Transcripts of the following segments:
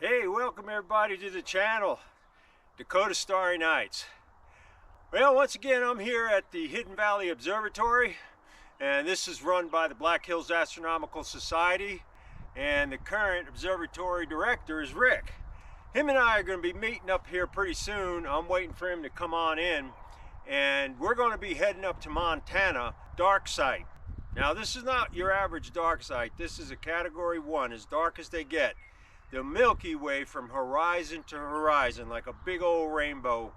Hey, welcome everybody to the channel, Dakota Starry Nights. Well, once again, I'm here at the Hidden Valley Observatory, and this is run by the Black Hills Astronomical Society, and the current observatory director is Rick. Him and I are going to be meeting up here pretty soon. I'm waiting for him to come on in, and we're going to be heading up to Montana, dark site. Now, this is not your average dark site. This is a category 1, as dark as they get. The Milky Way from horizon to horizon, like a big old rainbow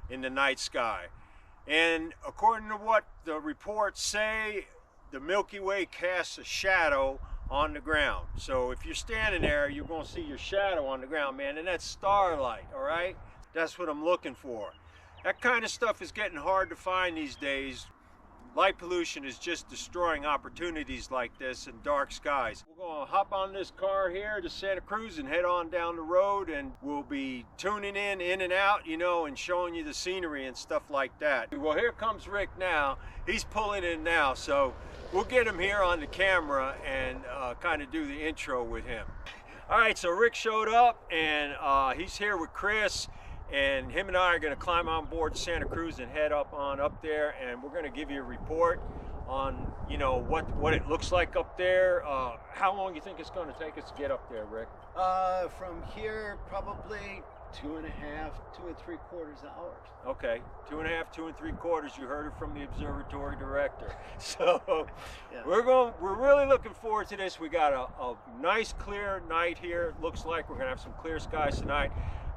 in the night sky. And according to what the reports say, the Milky Way casts a shadow on the ground. So if you're standing there, you're going to see your shadow on the ground, man, and that's starlight, all right? That's what I'm looking for. That kind of stuff is getting hard to find these days. Light pollution is just destroying opportunities like this in dark skies. We're going to hop on this car here to Santa Cruz and head on down the road, and we'll be tuning in and out, you know, and showing you the scenery and stuff like that. Well, here comes Rick now. He's pulling in now, so we'll get him here on the camera and kind of do the intro with him. All right, so Rick showed up, and he's here with Chris. And him and I are going to climb on board Santa Cruz and head up there, and we're going to give you a report on, you know, what it looks like up there. How long do you think it's going to take us to get up there, Rick? From here, probably 2.5, 2 3/4 hours. Okay, 2.5, 2 3/4. You heard it from the observatory director. So yeah. We're really looking forward to this. We got a nice clear night here. It looks like we're going to have some clear skies tonight.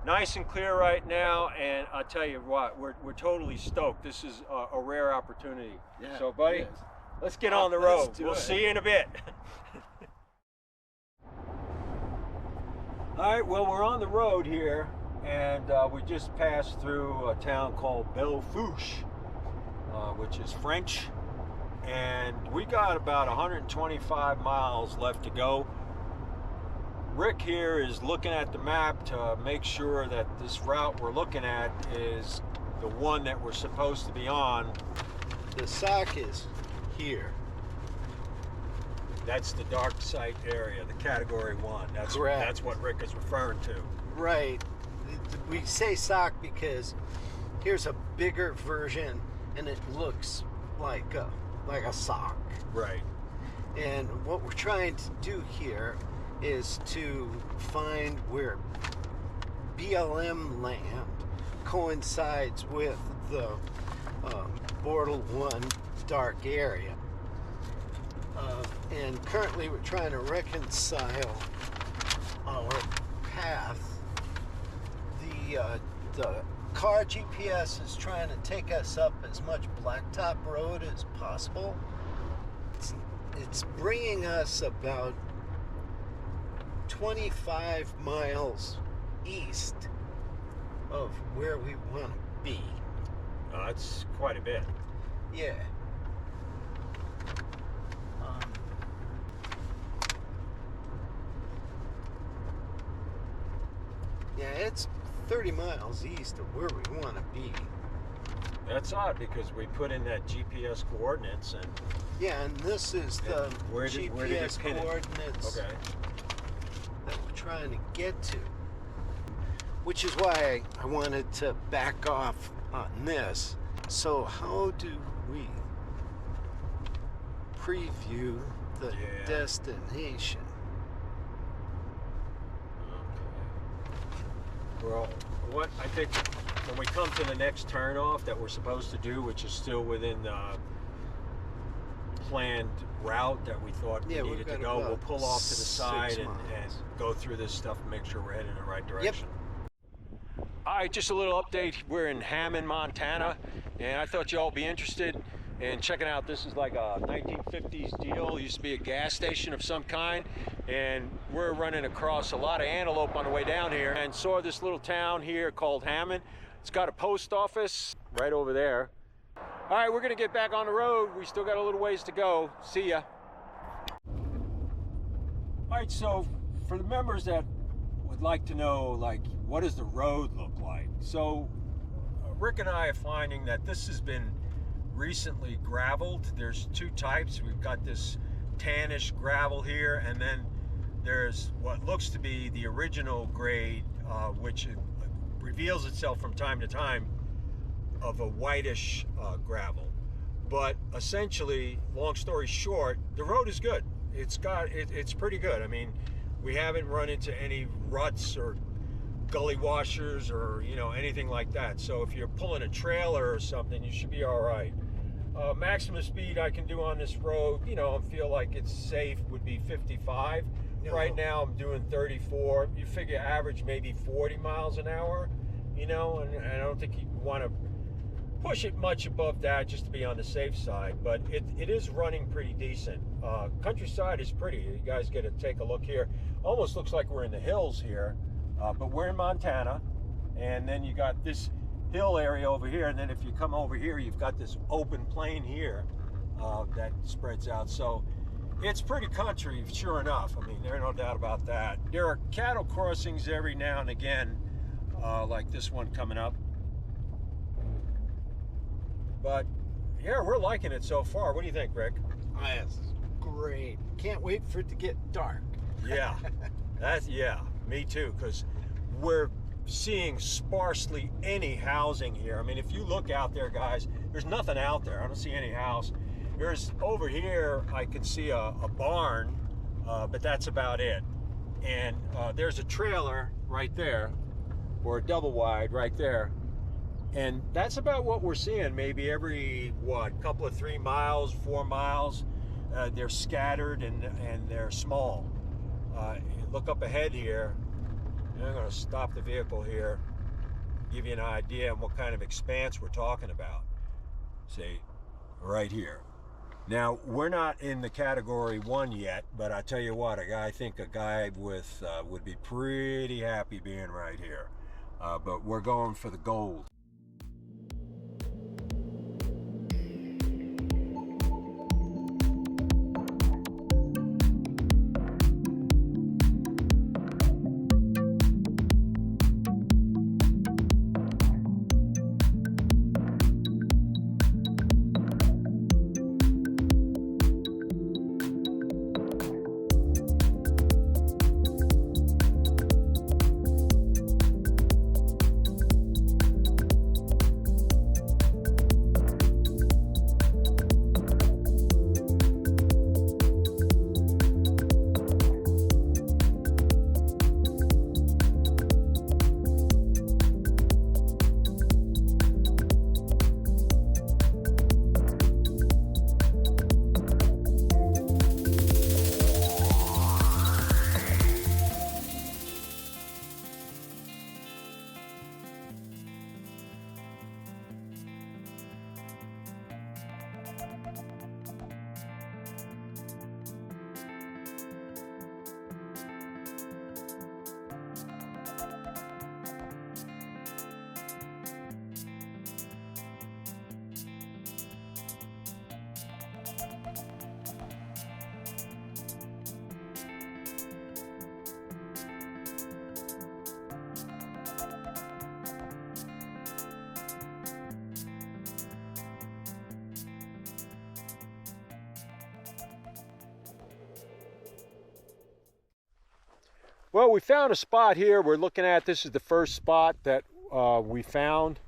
Nice and clear right now, and I'll tell you what, we're totally stoked. This is a rare opportunity. Yeah, so, buddy, let's get on the road. We'll see you in a bit. All right, well, we're on the road here, and we just passed through a town called Belfouche, which is French, and we got about 125 miles left to go. Rick here is looking at the map to make sure that this route we're looking at is the one that we're supposed to be on. The sock is here. That's the dark site area, the category 1. That's correct. That's what Rick is referring to. Right. We say sock because here's a bigger version, and it looks like a sock. Right. And what we're trying to do here is to find where BLM land coincides with the Bortle 1 dark area. And currently we're trying to reconcile our path. The car GPS is trying to take us up as much blacktop road as possible. It's bringing us about 25 miles east of where we want to be. That's quite a bit. Yeah. Yeah, it's 30 miles east of where we want to be. That's odd because we put in that GPS coordinates and... Yeah, and this is the GPS coordinates. Okay. That we're trying to get to, which is why I wanted to back off on this. So how do we preview the destination? Okay. Well, what I think when we come to the next turnoff that we're supposed to do, which is still within the planned route that we thought we needed to go, we'll pull off to the side and go through this stuff and make sure we're heading in the right direction. Yep. All right, just a little update. We're in Hammond, Montana, and I thought y'all would be interested in checking out. This is like a 1950s deal. It used to be a gas station of some kind, and we're running across a lot of antelope on the way down here and saw this little town here called Hammond. It's got a post office right over there. All right, we're gonna get back on the road. We still got a little ways to go. See ya. All right, so for the members that would like to know, like, what does the road look like? So Rick and I are finding that this has been recently graveled. There's two types. We've got this tannish gravel here, and then there's what looks to be the original grade, which reveals itself from time to time of a whitish gravel. But essentially, long story short, the road is good. It's pretty good. I mean, we haven't run into any ruts or gully washers or anything like that. So if you're pulling a trailer or something, you should be all right. Maximum speed I can do on this road, I feel like it's safe, would be 55. Right now I'm doing 34. You figure average maybe 40 miles an hour, and I don't think you want to push it much above that just to be on the safe side, but it is running pretty decent. Countryside is pretty. You guys get to take a look here. Almost looks like we're in the hills here, but we're in Montana, and then you got this hill area over here, and then if you come over here, you've got this open plain here that spreads out. So it's pretty country, sure enough. I mean, there's no doubt about that. There are cattle crossings every now and again, like this one coming up. But yeah, we're liking it so far. What do you think, Rick? That's great. Can't wait for it to get dark. Yeah, me too, because we're seeing sparsely any housing here. I mean, if you look out there, guys, there's nothing out there. I don't see any house. There's over here, I can see a barn, but that's about it. And there's a trailer right there, or a double wide right there. And that's about what we're seeing, maybe every, couple of 3 miles, 4 miles. They're scattered and they're small. Look up ahead here. I'm going to stop the vehicle here, give you an idea on what kind of expanse we're talking about. See, right here. Now, we're not in the category 1 yet, but I tell you what, I think a guy with would be pretty happy being right here. But we're going for the gold. Well, we found a spot here we're looking at. This is the first spot that we found.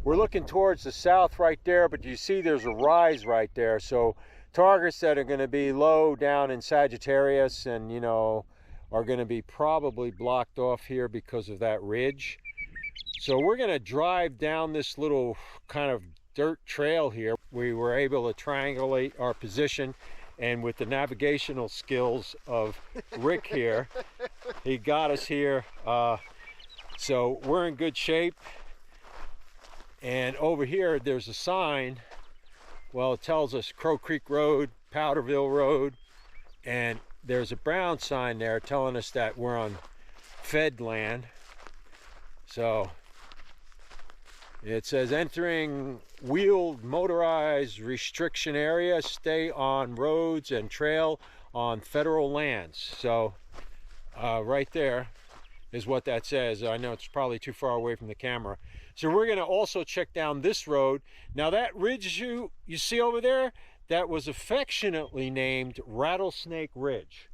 We're looking towards the south right there, but you see there's a rise right there. So targets that are going to be low down in Sagittarius and, are going to be probably blocked off here because of that ridge. So we're going to drive down this little kind of dirt trail here. We were able to triangulate our position, and with the navigational skills of Rick here, he got us here. So we're in good shape. And over here, there's a sign. Well, it tells us Crow Creek Road, Powderville Road, and there's a brown sign there telling us that we're on Fed land. So it says entering wheeled motorized restriction area, stay on roads and trail on federal lands. So right there is what that says. I know it's probably too far away from the camera. So we're going to also check down this road. Now that ridge you see over there, that was affectionately named Rattlesnake Ridge.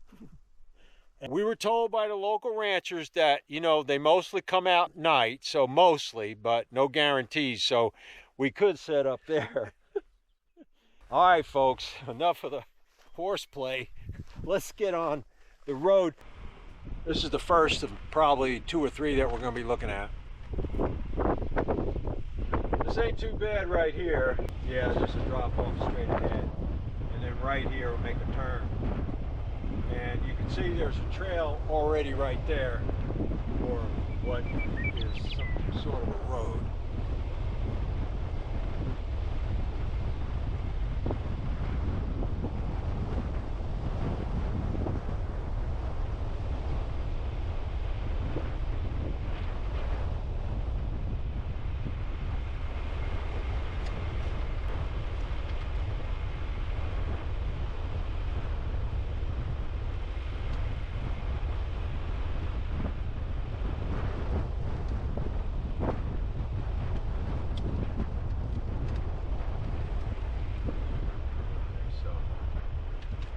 We were told by the local ranchers that, you know, they mostly come out at night, so mostly, but no guarantees, so we could set up there. All right, folks, enough of the horseplay. Let's get on the road. This is the first of probably 2 or 3 that we're going to be looking at. This ain't too bad right here. Yeah, it's just a drop off straight ahead. And then right here we'll make a turn. And you can see there's a trail already right there for what is some sort of a road.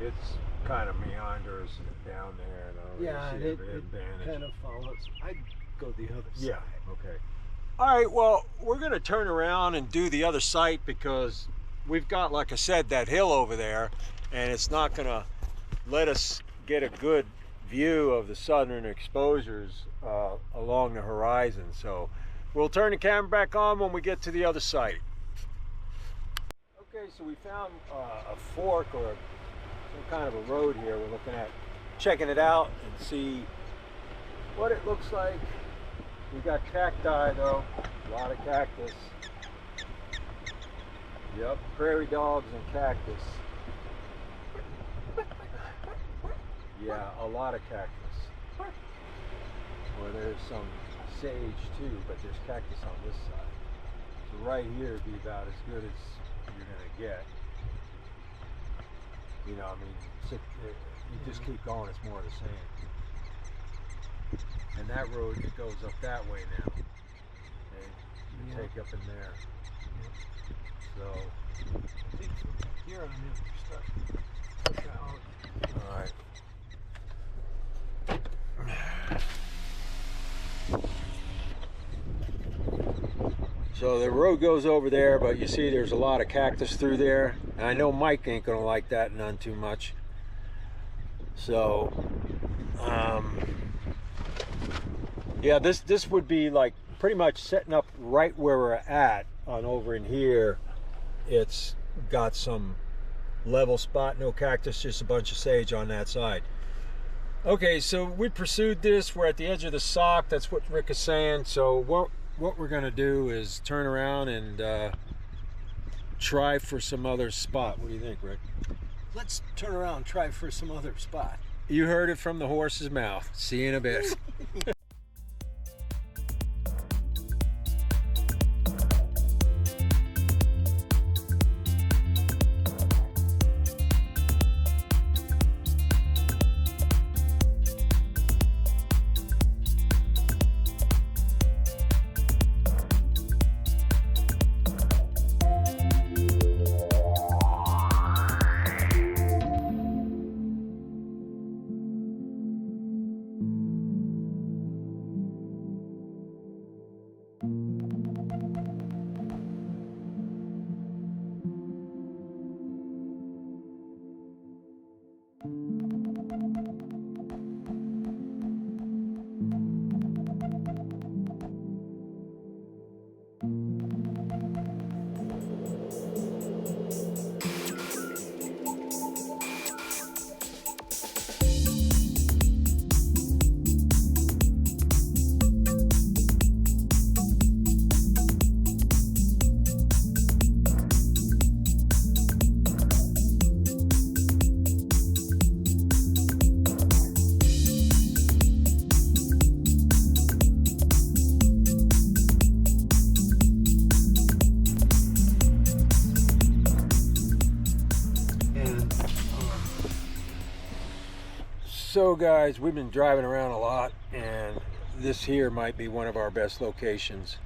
It's kind of meanders down there. Yeah, it kind of follows. I'd go the other side. Yeah, okay. All right, well, we're going to turn around and do the other site because we've got, like I said, that hill over there, and it's not going to let us get a good view of the southern exposures along the horizon. So we'll turn the camera back on when we get to the other site. Okay, so we found a fork or some kind of a road here. We're looking at checking it out and see what it looks like. We got cacti though, a lot of cactus. Yep, prairie dogs and cactus. Yeah, a lot of cactus. Well, there's some sage too, but there's cactus on this side. So right here would be about as good as you're gonna get. You know, I mean, you just keep going, it's more of the same. And that road that goes up that way now. Okay? You take up in there. So, I think from here on in, we start out. all right. So the road goes over there, but you see there's a lot of cactus through there. And I know Mike ain't gonna like that none too much. So, yeah, this would be like pretty much setting up right where we're at on over in here. It's got some level spot, no cactus, just a bunch of sage on that side. Okay, so we pursued this. We're at the edge of the sock. That's what Rick is saying. So what we're gonna do is turn around and try for some other spot. What do you think, Rick? Let's turn around and try for some other spot. You heard it from the horse's mouth. See you in a bit. So guys, we've been driving around a lot, and this here might be one of our best locations.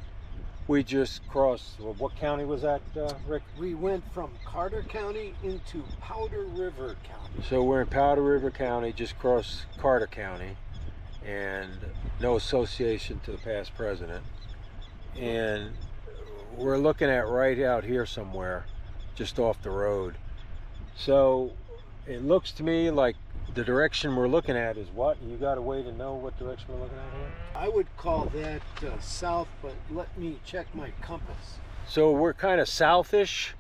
We just crossed, well, what county was that, Rick? We went from Carter County into Powder River County. So we're in Powder River County, just crossed Carter County, and no association to the past president. And we're looking at right out here somewhere, just off the road. So it looks to me like the direction we're looking at is what? You got a way to know what direction we're looking at here? I would call that south, but let me check my compass. So we're kind of southish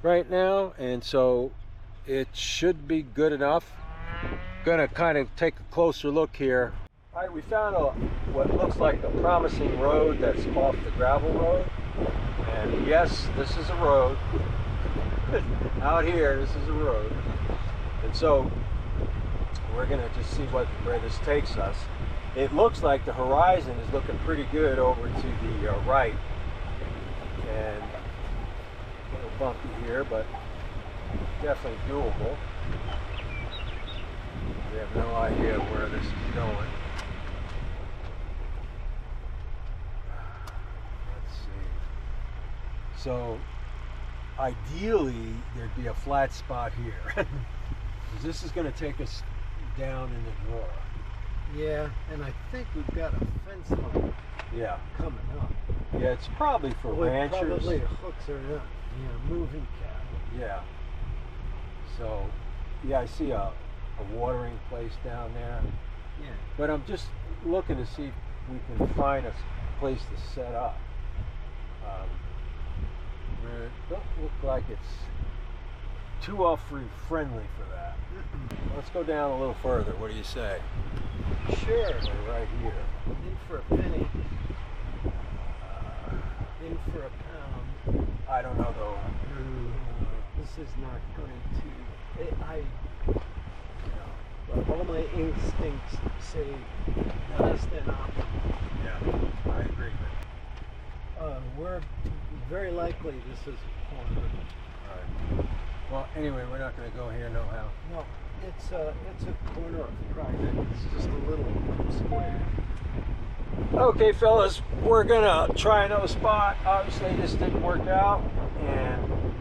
right now, and so it should be good enough. Gonna kind of take a closer look here. All right, we found what looks like a promising road that's off the gravel road. And yes, this is a road. Out here, this is a road. And so we're gonna just see where this takes us. It looks like the horizon is looking pretty good over to the right. And a little bumpy here, but definitely doable. We have no idea where this is going. Let's see. So ideally, there'd be a flat spot here. 'Cause this is going to take us down in the drawer. Yeah, and I think we've got a fence line coming up. Yeah, it's probably for ranchers. Probably hooks are up. Yeah, moving cattle. Yeah. So, yeah, I see a watering place down there. Yeah. But I'm just looking to see if we can find a place to set up. It don't look like it's too off-road friendly for that. Let's go down a little further. What do you say? Sure. We're right here. In for a penny. In for a pound. I don't know though. This is not going to. All my instincts say less than optimal. Yeah, I agree. We're very likely this is a corner. All right. Well, anyway, we're not going to go here, no how. No, it's a corner of private. It's just a little square. Okay, fellas, we're gonna try another spot. Obviously, this didn't work out, and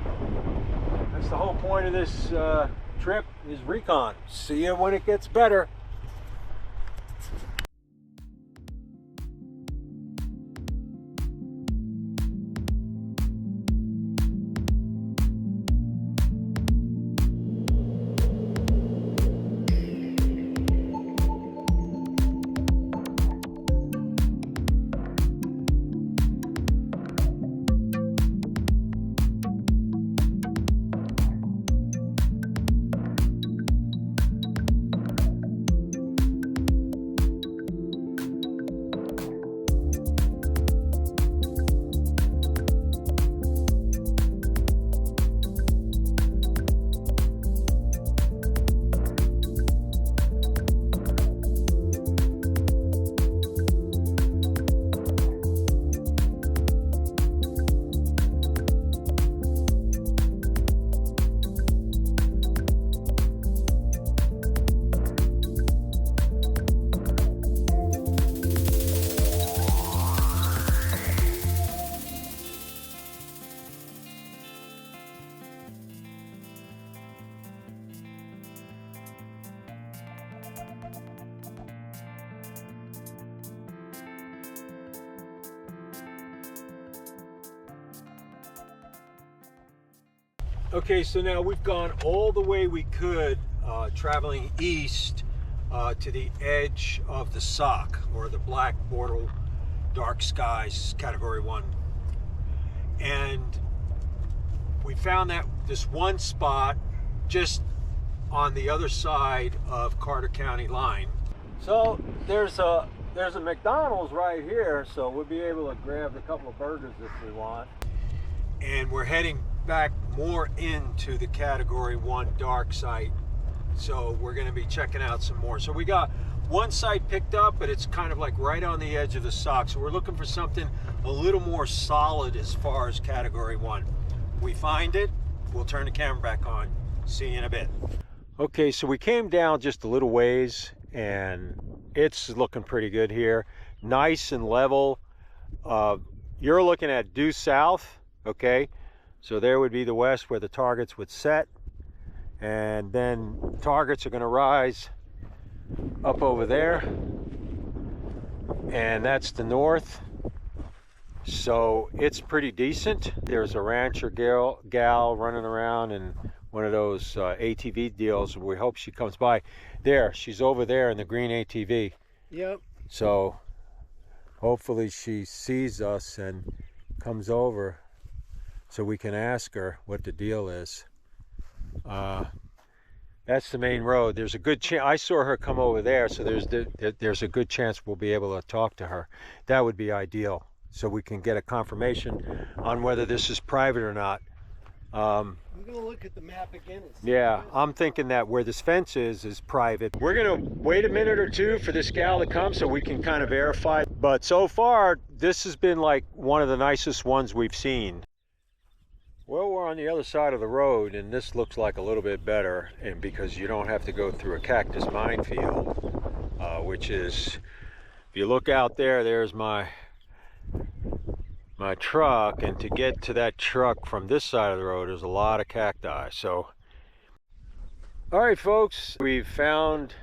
that's the whole point of this trip is recon. See you when it gets better. Okay, so now we've gone all the way we could, traveling east to the edge of the sock, or the black Bortle dark skies category 1. And we found that this one spot just on the other side of Carter County line. So there's a McDonald's right here, so we'll be able to grab a couple of burgers if we want. And we're heading back more into the category 1 dark site, so we're going to be checking out some more. So we got one site picked up, but it's kind of like right on the edge of the sock, so we're looking for something a little more solid as far as category 1. We find it, we'll turn the camera back on. See you in a bit. Okay, so we came down just a little ways, and it's looking pretty good here. Nice and level. you're looking at due south, okay? So there would be the west where the targets would set, and then targets are going to rise up over there, and that's the north. So it's pretty decent. There's a rancher gal running around in one of those ATV deals. We hope she comes by. There, she's over there in the green ATV. Yep. So hopefully she sees us and comes over so we can ask her what the deal is. That's the main road. There's a good chance. I saw her come over there, so there's a good chance we'll be able to talk to her. That would be ideal, so we can get a confirmation on whether this is private or not. I'm gonna look at the map again. Yeah, I'm thinking that where this fence is private. We're gonna wait a minute or two for this gal to come so we can kind of verify. But so far, this has been like one of the nicest ones we've seen. Well, we're on the other side of the road, and this looks like a little bit better, and because you don't have to go through a cactus minefield, which is, if you look out there, there's my truck, and to get to that truck from this side of the road, there's a lot of cacti. So, all right, folks, we've found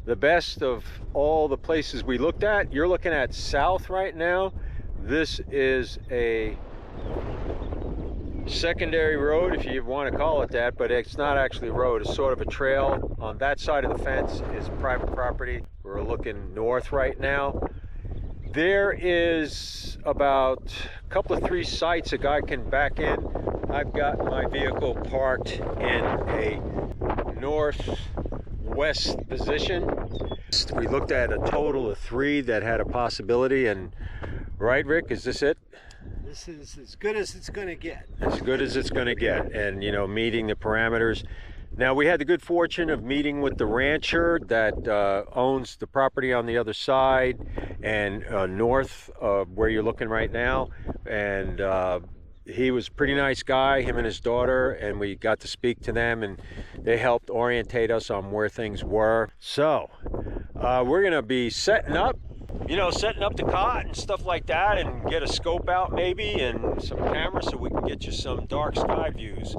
the best of all the places we looked at. You're looking at south right now. This is a secondary road, if you want to call it that, but it's not actually a road. It's sort of a trail. On that side of the fence is private property. We're looking north right now. There is about a couple of 3 sites a guy can back in. I've got my vehicle parked in a northwest position. We looked at a total of 3 that had a possibility, and right, Rick, is this it? This is as good as it's going to get. As good as it's going to get, and you know, meeting the parameters. Now, we had the good fortune of meeting with the rancher that owns the property on the other side and north of where you're looking right now, and he was a pretty nice guy, him and his daughter, and we got to speak to them, and they helped orientate us on where things were. So we're going to be setting up the cot and stuff like that, and get a scope out maybe and some cameras so we can get you some dark sky views.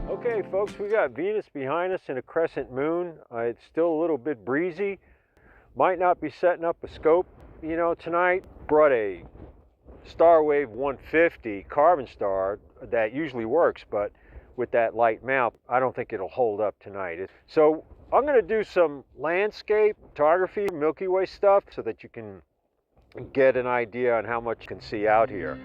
Okay, folks, we got Venus behind us and a crescent moon. It's still a little bit breezy. Might not be setting up a scope, you know, tonight. Brought a Starwave 150 carbon star that usually works, but with that light mount, I don't think it'll hold up tonight. So I'm going to do some landscape photography, Milky Way stuff, so that you can get an idea on how much you can see out here.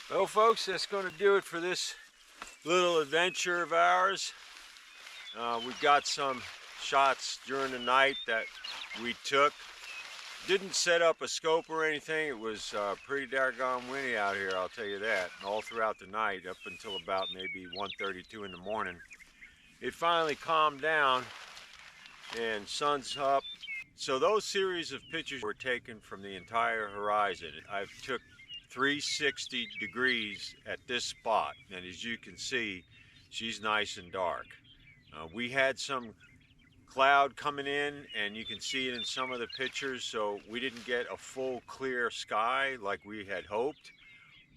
Well, folks, that's going to do it for this little adventure of ours. We've got some shots during the night that we took. Didn't set up a scope or anything. It was pretty doggone windy out here, I'll tell you that, all throughout the night up until about maybe 1:32 in the morning. It finally calmed down and sun's up. So those series of pictures were taken from the entire horizon. I've took 360 degrees at this spot, and as you can see, she's nice and dark. We had some cloud coming in, and you can see it in some of the pictures, so we didn't get a full clear sky like we had hoped,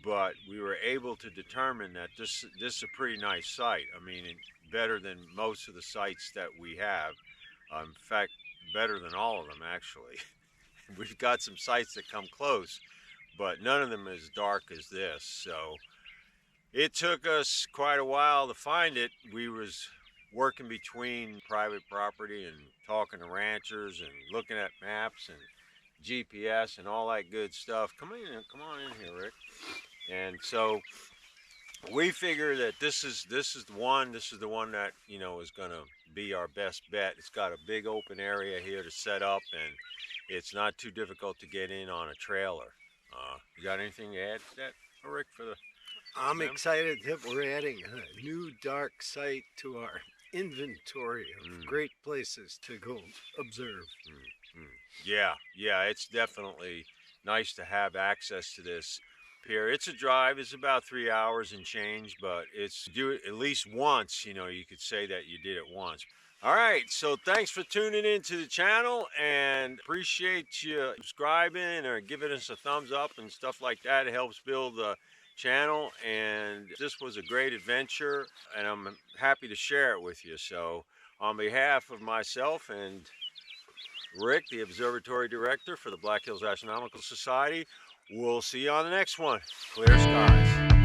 but we were able to determine that this is a pretty nice site. I mean, better than most of the sites that we have. In fact, better than all of them, actually. We've got some sites that come close, but none of them as dark as this. So it took us quite a while to find it. We was working between private property and talking to ranchers and looking at maps and GPS and all that good stuff. Come on in here, Rick. And so we figure that this is the one that, you know, is going to be our best bet. It's got a big open area here to set up, and it's not too difficult to get in on a trailer. You got anything to add to that, Rick, for the... I'm excited that we're adding a new dark site to our inventory of great places to go observe. Yeah, it's definitely nice to have access to this here. It's a drive. It's about 3 hours and change, but it's do it at least once. You know, you could say that you did it once. All right, so thanks for tuning into the channel, and appreciate you subscribing or giving us a thumbs up and stuff like that. It helps build the channel, and this was a great adventure, and I'm happy to share it with you. So on behalf of myself and Rick, the observatory director for the Black Hills Astronomical Society, we'll see you on the next one. Clear skies.